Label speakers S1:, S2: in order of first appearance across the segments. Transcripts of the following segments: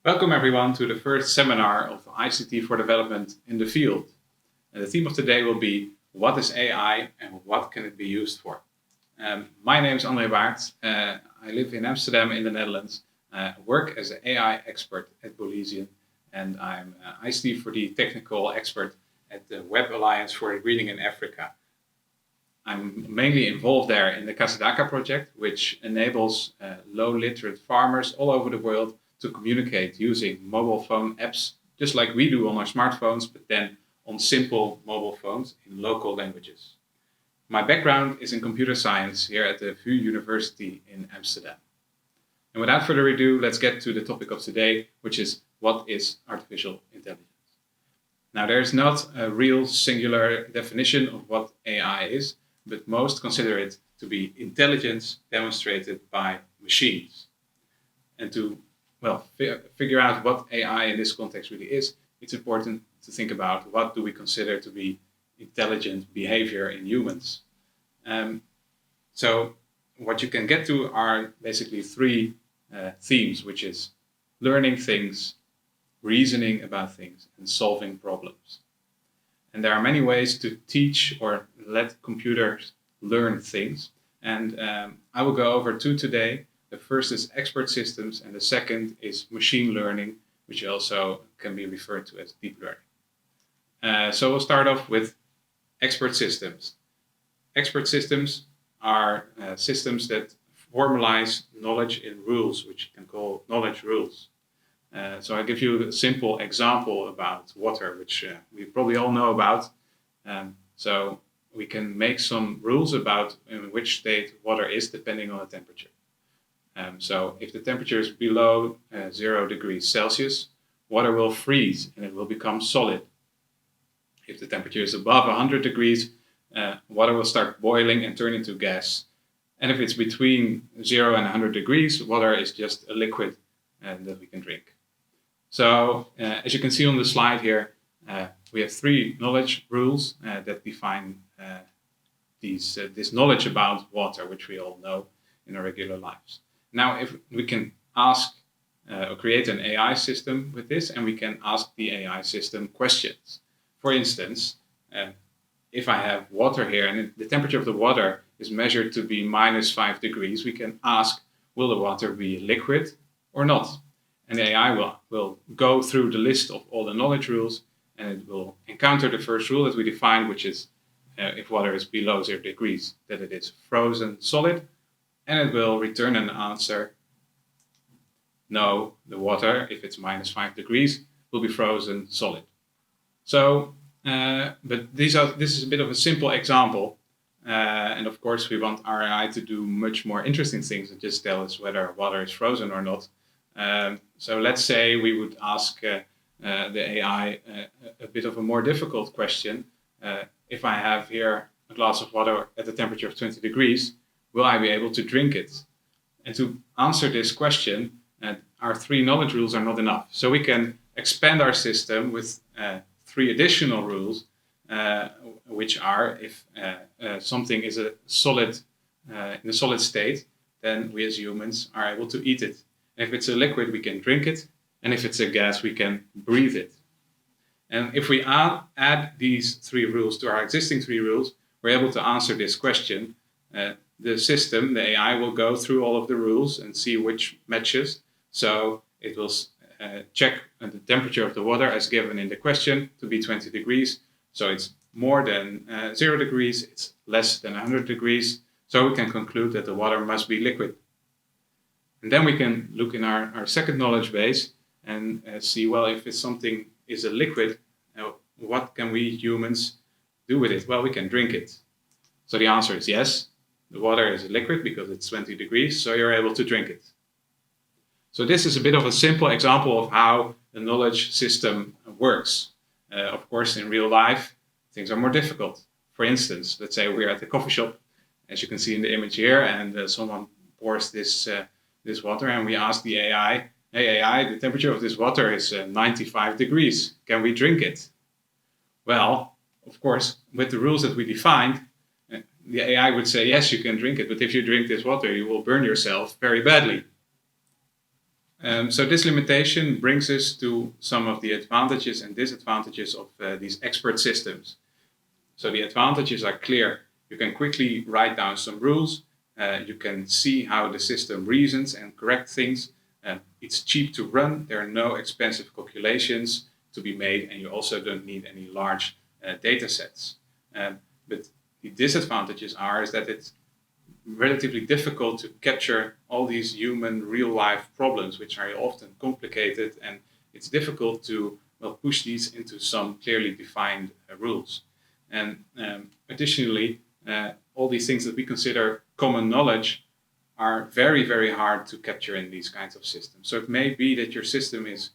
S1: Welcome everyone to the first seminar of ICT for Development in the Field. And the theme of today will be, what is AI and what can it be used for? My name is André Baart. I live in Amsterdam in the Netherlands. I work as an AI expert at Bolesian, and I'm ICT for the technical expert at the Web Alliance for Reading in Africa. I'm mainly involved there in the Casadaka project, which enables low literate farmers all over the world to communicate using mobile phone apps, just like we do on our smartphones, but then on simple mobile phones in local languages. My background is in computer science here at the VU University in Amsterdam. And without further ado, let's get to the topic of today, which is, what is artificial intelligence? Now, there's not a real singular definition of what AI is, but most consider it to be intelligence demonstrated by machines. And to figure out what AI in this context really is, it's important to think about what do we consider to be intelligent behavior in humans. So what you can get to are basically three themes, which is learning things, reasoning about things, and solving problems. And there are many ways to teach or let computers learn things. And I will go over two today. The first is expert systems, and the second is machine learning, which also can be referred to as deep learning. So we'll start off with expert systems. Expert systems are systems that formalize knowledge in rules, which you can call knowledge rules. So I'll give you a simple example about water, which we probably all know about. So we can make some rules about in which state water is depending on the temperature. So if the temperature is below 0 degrees Celsius, water will freeze and it will become solid. If the temperature is above 100 degrees, water will start boiling and turn into gas. And if it's between 0 and 100 degrees, water is just a liquid that we can drink. So as you can see on the slide here, we have three knowledge rules that define this knowledge about water, which we all know in our regular lives. Now, if we can ask or create an AI system with this, and we can ask the AI system questions. For instance, if I have water here and the temperature of the water is measured to be -5 degrees, we can ask, will the water be liquid or not? And the AI will go through the list of all the knowledge rules, and it will encounter the first rule that we defined, which is if water is below 0 degrees, that it is frozen solid. And it will return an answer, no, the water, if it's -5 degrees, will be frozen solid. So, but this is a bit of a simple example. And of course, we want our AI to do much more interesting things than just tell us whether water is frozen or not. So let's say we would ask the AI a bit of a more difficult question. If I have here a glass of water at the temperature of 20 degrees, will I be able to drink it? And to answer this question, our three knowledge rules are not enough. So we can expand our system with three additional rules, which are if something is a solid in a solid state, then we as humans are able to eat it. And if it's a liquid, we can drink it. And if it's a gas, we can breathe it. And if we add these three rules to our existing three rules, we're able to answer this question. The system, the AI, will go through all of the rules and see which matches. So it will check the temperature of the water as given in the question to be 20 degrees. So it's more than 0 degrees, it's less than 100 degrees. So we can conclude that the water must be liquid. And then we can look in our second knowledge base and see, well, if something is a liquid, what can we humans do with it? Well, we can drink it. So the answer is yes. The water is a liquid because it's 20 degrees, so you're able to drink it. So this is a bit of a simple example of how the knowledge system works. Of course, in real life, things are more difficult. For instance, let's say we're at a coffee shop, as you can see in the image here, and someone pours this water, and we ask the AI, hey AI, the temperature of this water is 95 degrees. Can we drink it? Well, of course, with the rules that we defined, the AI would say, yes, you can drink it, but if you drink this water, you will burn yourself very badly. So this limitation brings us to some of the advantages and disadvantages of these expert systems. So the advantages are clear. You can quickly write down some rules. You can see how the system reasons and correct things. It's cheap to run. There are no expensive calculations to be made, and you also don't need any large data sets. But the disadvantages is that it's relatively difficult to capture all these human real-life problems, which are often complicated, and it's difficult to push these into some clearly defined rules. And additionally, all these things that we consider common knowledge are very, very hard to capture in these kinds of systems. So it may be that your system is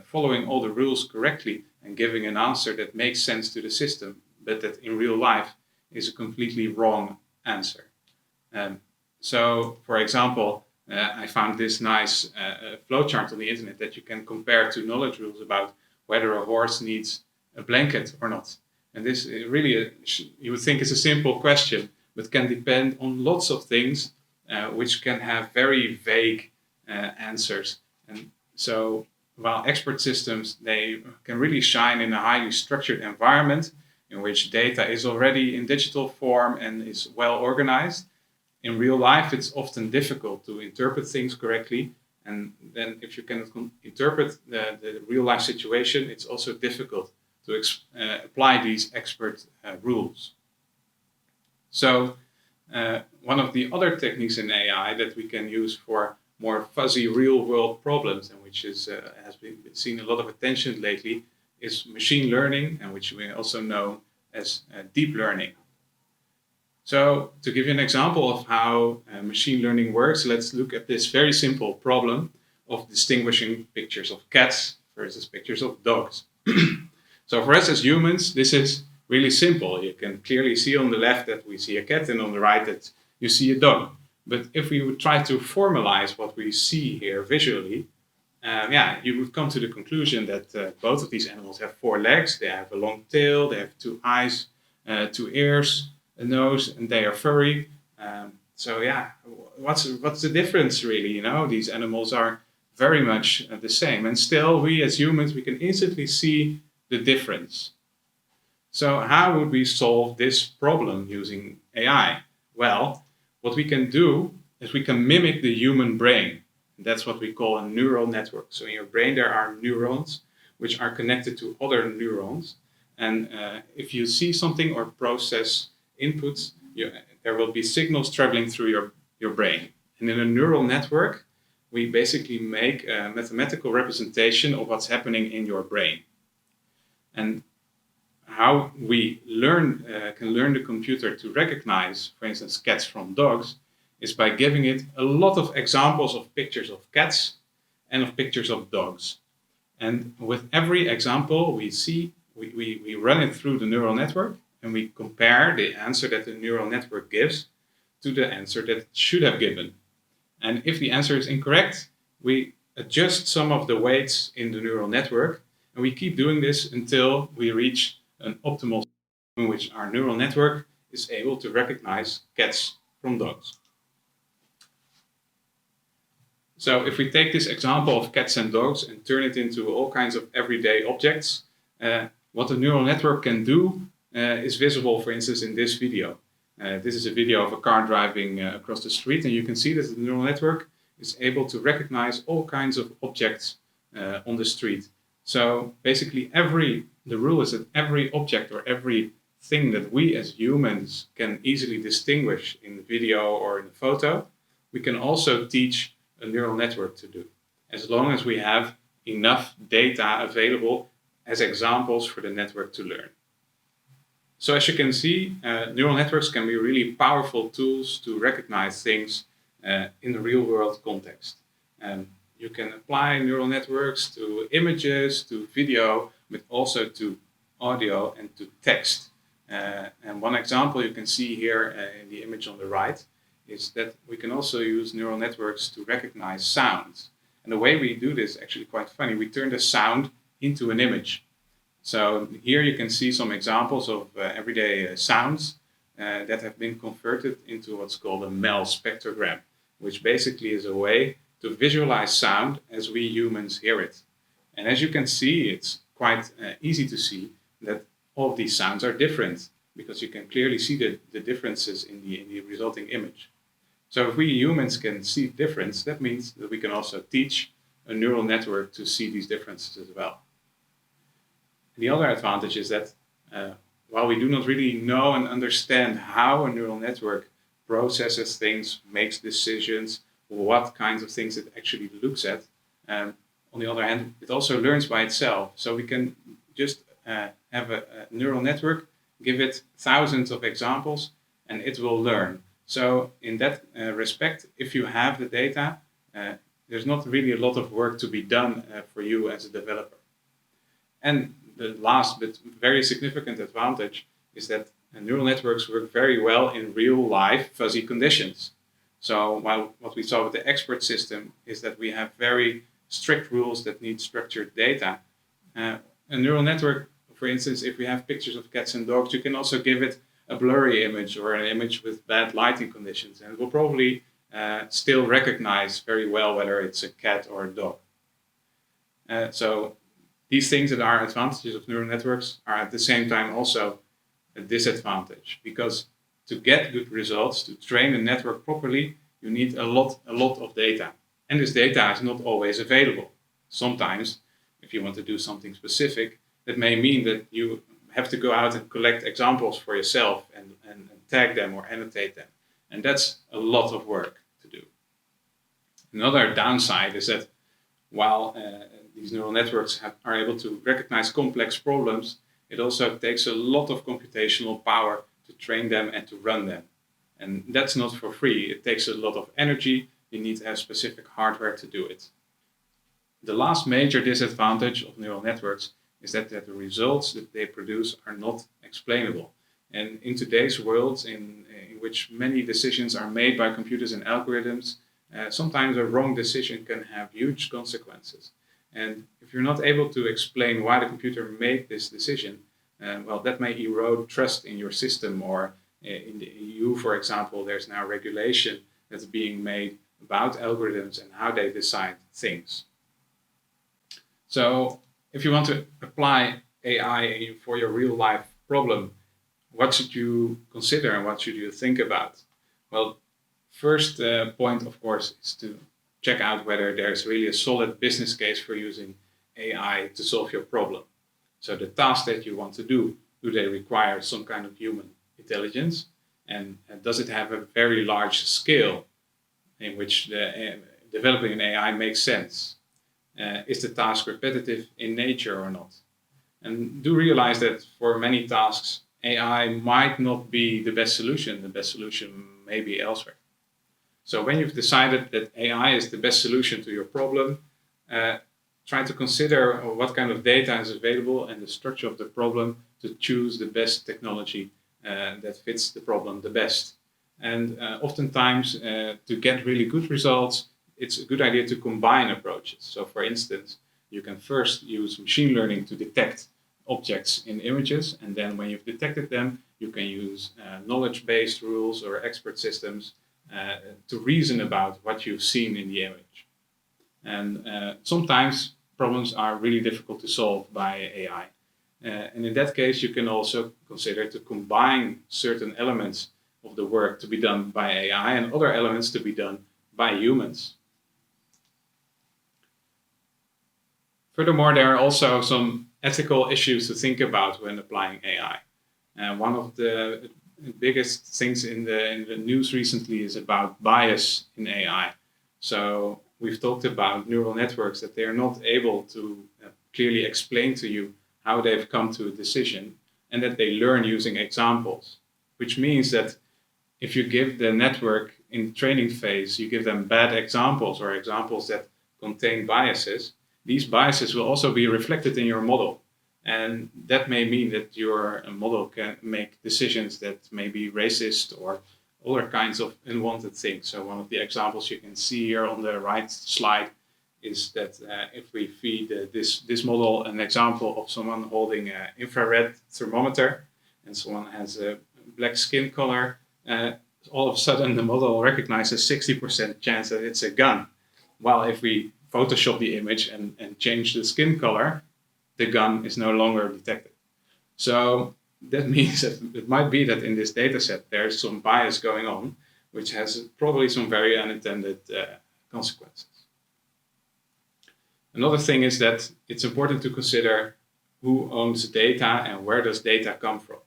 S1: following all the rules correctly and giving an answer that makes sense to the system, but that in real life is a completely wrong answer. So, for example, I found this nice flowchart on the internet that you can compare to knowledge rules about whether a horse needs a blanket or not. And this really, you would think is a simple question, but can depend on lots of things, which can have very vague answers. And so, while expert systems, they can really shine in a highly structured environment in which data is already in digital form and is well organized. In real life, it's often difficult to interpret things correctly. And then if you cannot interpret the real life situation, it's also difficult to apply these expert rules. So one of the other techniques in AI that we can use for more fuzzy real world problems, and which has been seen a lot of attention lately, is machine learning, and which we also know as deep learning. So to give you an example of how machine learning works, let's look at this very simple problem of distinguishing pictures of cats versus pictures of dogs. So for us as humans, this is really simple. You can clearly see on the left that we see a cat and on the right that you see a dog. But if we would try to formalize what we see here visually, you would come to the conclusion that both of these animals have 4 legs, they have a long tail, they have 2 eyes, 2 ears, a nose, and they are furry. What's the difference really? You know, these animals are very much the same, and still we as humans, we can instantly see the difference. So how would we solve this problem using AI? Well, what we can do is we can mimic the human brain. That's what we call a neural network. So in your brain there are neurons which are connected to other neurons, and if you see something or process inputs, there will be signals traveling through your brain. And in a neural network, we basically make a mathematical representation of what's happening in your brain. And how we can learn the computer to recognize, for instance, cats from dogs, is by giving it a lot of examples of pictures of cats and of pictures of dogs. And with every example we run it through the neural network, and we compare the answer that the neural network gives to the answer that it should have given. And if the answer is incorrect, we adjust some of the weights in the neural network, and we keep doing this until we reach an optimal state in which our neural network is able to recognize cats from dogs. So if we take this example of cats and dogs and turn it into all kinds of everyday objects, what the neural network can do is visible, for instance, in this video. This is a video of a car driving across the street, and you can see that the neural network is able to recognize all kinds of objects on the street. So basically the rule is that every object or every thing that we as humans can easily distinguish in the video or in the photo, we can also teach a neural network to do, as long as we have enough data available as examples for the network to learn. So as you can see, neural networks can be really powerful tools to recognize things in the real world context. You can apply neural networks to images, to video, but also to audio and to text. And one example you can see here in the image on the right is that we can also use neural networks to recognize sounds. And the way we do this is actually quite funny. We turn the sound into an image. So here you can see some examples of everyday sounds that have been converted into what's called a MEL spectrogram, which basically is a way to visualize sound as we humans hear it. And as you can see, it's quite easy to see that all of these sounds are different, because you can clearly see the differences in the resulting image. So if we humans can see difference, that means that we can also teach a neural network to see these differences as well. The other advantage is that while we do not really know and understand how a neural network processes things, makes decisions, what kinds of things it actually looks at, on the other hand, it also learns by itself. So we can just have a neural network, give it thousands of examples, and it will learn. So in that respect, if you have the data, there's not really a lot of work to be done for you as a developer. And the last but very significant advantage is that neural networks work very well in real life fuzzy conditions. So while what we saw with the expert system is that we have very strict rules that need structured data, a neural network, for instance, if we have pictures of cats and dogs, you can also give it a blurry image or an image with bad lighting conditions, and it will probably still recognize very well whether it's a cat or a dog. So these things that are advantages of neural networks are at the same time also a disadvantage, because to get good results, to train a network properly, you need a lot of data. And this data is not always available. Sometimes, if you want to do something specific, that may mean that you have to go out and collect examples for yourself and tag them or annotate them. And that's a lot of work to do. Another downside is that while these neural networks are able to recognize complex problems, it also takes a lot of computational power to train them and to run them. And that's not for free. It takes a lot of energy. You need to have specific hardware to do it. The last major disadvantage of neural networks is that the results that they produce are not explainable. And in today's world, in which many decisions are made by computers and algorithms, sometimes a wrong decision can have huge consequences. And if you're not able to explain why the computer made this decision, well, that may erode trust in your system, or in the EU, for example, there's now regulation that's being made about algorithms and how they decide things. So if you want to apply AI for your real life problem, what should you consider and what should you think about? Well, first point, of course, is to check out whether there's really a solid business case for using AI to solve your problem. So the tasks that you want to do they require some kind of human intelligence? And does it have a very large scale in which developing an AI makes sense? Is the task repetitive in nature or not? And do realize that for many tasks, AI might not be the best solution. The best solution may be elsewhere. So when you've decided that AI is the best solution to your problem, try to consider what kind of data is available and the structure of the problem to choose the best technology that fits the problem the best. And oftentimes, to get really good results, it's a good idea to combine approaches. So for instance, you can first use machine learning to detect objects in images, and then when you've detected them, you can use knowledge-based rules or expert systems to reason about what you've seen in the image. And sometimes problems are really difficult to solve by AI. And in that case, you can also consider to combine certain elements of the work to be done by AI and other elements to be done by humans. Furthermore, there are also some ethical issues to think about when applying AI. One of the biggest things in the news recently is about bias in AI. So we've talked about neural networks, that they are not able to clearly explain to you how they've come to a decision, and that they learn using examples, which means that if you give the network in training phase, you give them bad examples or examples that contain biases, these biases will also be reflected in your model. And that may mean that your model can make decisions that may be racist or other kinds of unwanted things. So one of the examples you can see here on the right slide is that if we feed this model an example of someone holding an infrared thermometer and someone has a black skin color, all of a sudden the model recognizes 60% chance that it's a gun. while if we Photoshop the image and change the skin color, the gun is no longer detected. So that means that it might be that in this data set there's some bias going on, which has probably some very unintended consequences. Another thing is that it's important to consider who owns data and where does data come from.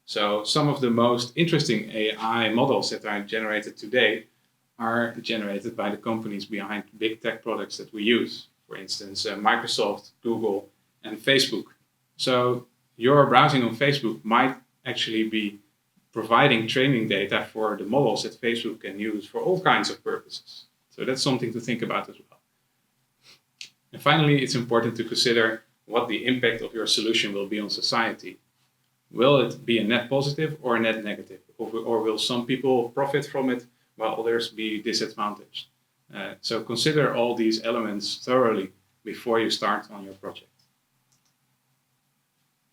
S1: So some of the most interesting AI models that are generated today are generated by the companies behind big tech products that we use. For instance, Microsoft, Google, and Facebook. So your browsing on Facebook might actually be providing training data for the models that Facebook can use for all kinds of purposes. So that's something to think about as well. And finally, it's important to consider what the impact of your solution will be on society. Will it be a net positive or a net negative? Or will some people profit from it while others be disadvantaged? So consider all these elements thoroughly before you start on your project.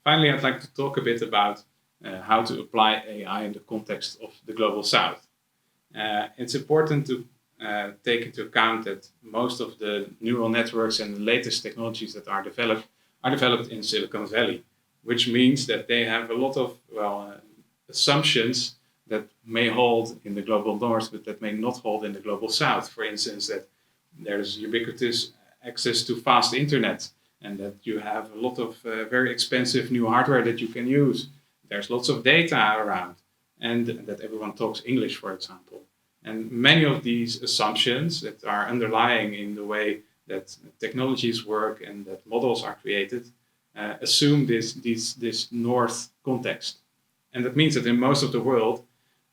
S1: Finally, I'd like to talk a bit about how to apply AI in the context of the Global South. It's important to take into account that most of the neural networks and the latest technologies that are developed in Silicon Valley, which means that they have a lot of assumptions that may hold in the Global North, but that may not hold in the Global South. For instance, that there's ubiquitous access to fast internet, and that you have a lot of very expensive new hardware that you can use. There's lots of data around, and that everyone talks English, for example. And many of these assumptions that are underlying in the way that technologies work and that models are created assume this North context. And that means that in most of the world,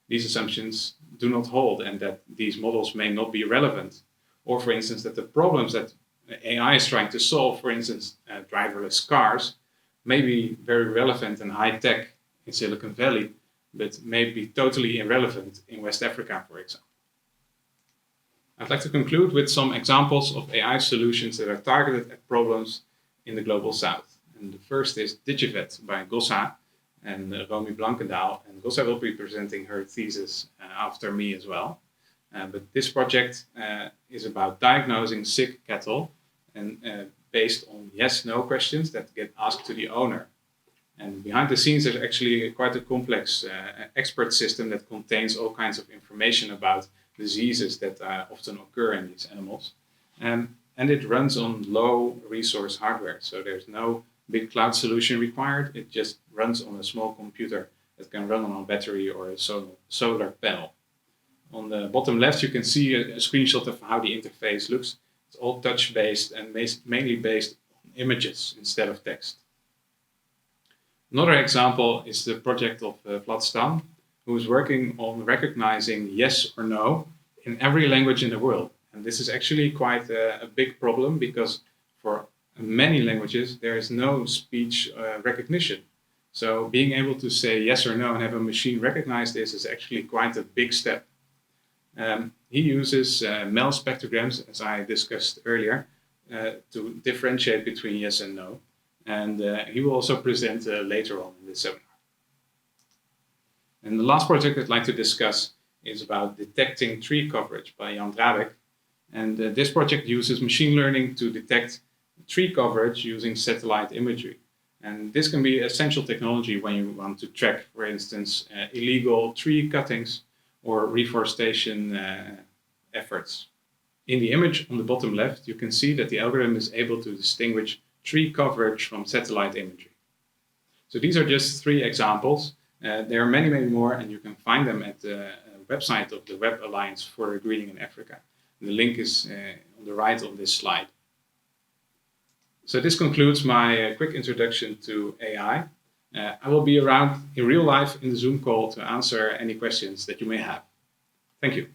S1: these assumptions do not hold and that these models may not be relevant. Or for instance, that the problems that AI is trying to solve, for instance, driverless cars, may be very relevant and high tech in Silicon Valley, but may be totally irrelevant in West Africa, for example. I'd like to conclude with some examples of AI solutions that are targeted at problems in the Global South. And the first is DigiVet by Gossa and Romy Blankendaal. And Gossa will be presenting her thesis after me as well. But this project is about diagnosing sick cattle and based on yes-no questions that get asked to the owner. And behind the scenes, there's actually quite a complex expert system that contains all kinds of information about diseases that often occur in these animals. And it runs on low resource hardware. So there's no big cloud solution required. It just runs on a small computer that can run on a battery or a solar panel. On the bottom left, you can see a screenshot of how the interface looks. It's all touch-based and mainly based on images instead of text. Another example is the project of Vlad Stan, who is working on recognizing yes or no in every language in the world. And this is actually quite a big problem because for many languages, there is no speech recognition. So being able to say yes or no and have a machine recognize this is actually quite a big step. He uses MEL spectrograms, as I discussed earlier, to differentiate between yes and no. And he will also present later on in this seminar. And the last project I'd like to discuss is about detecting tree coverage by André. And this project uses machine learning to detect tree coverage using satellite imagery. And this can be essential technology when you want to track, for instance, illegal tree cuttings or reforestation efforts. In the image on the bottom left, you can see that the algorithm is able to distinguish tree coverage from satellite imagery. So these are just 3 examples. There are many, many more, and you can find them at the website of the Web Alliance for Greening in Africa. The link is on the right of this slide. So this concludes my quick introduction to AI. I will be around in real life in the Zoom call to answer any questions that you may have. Thank you.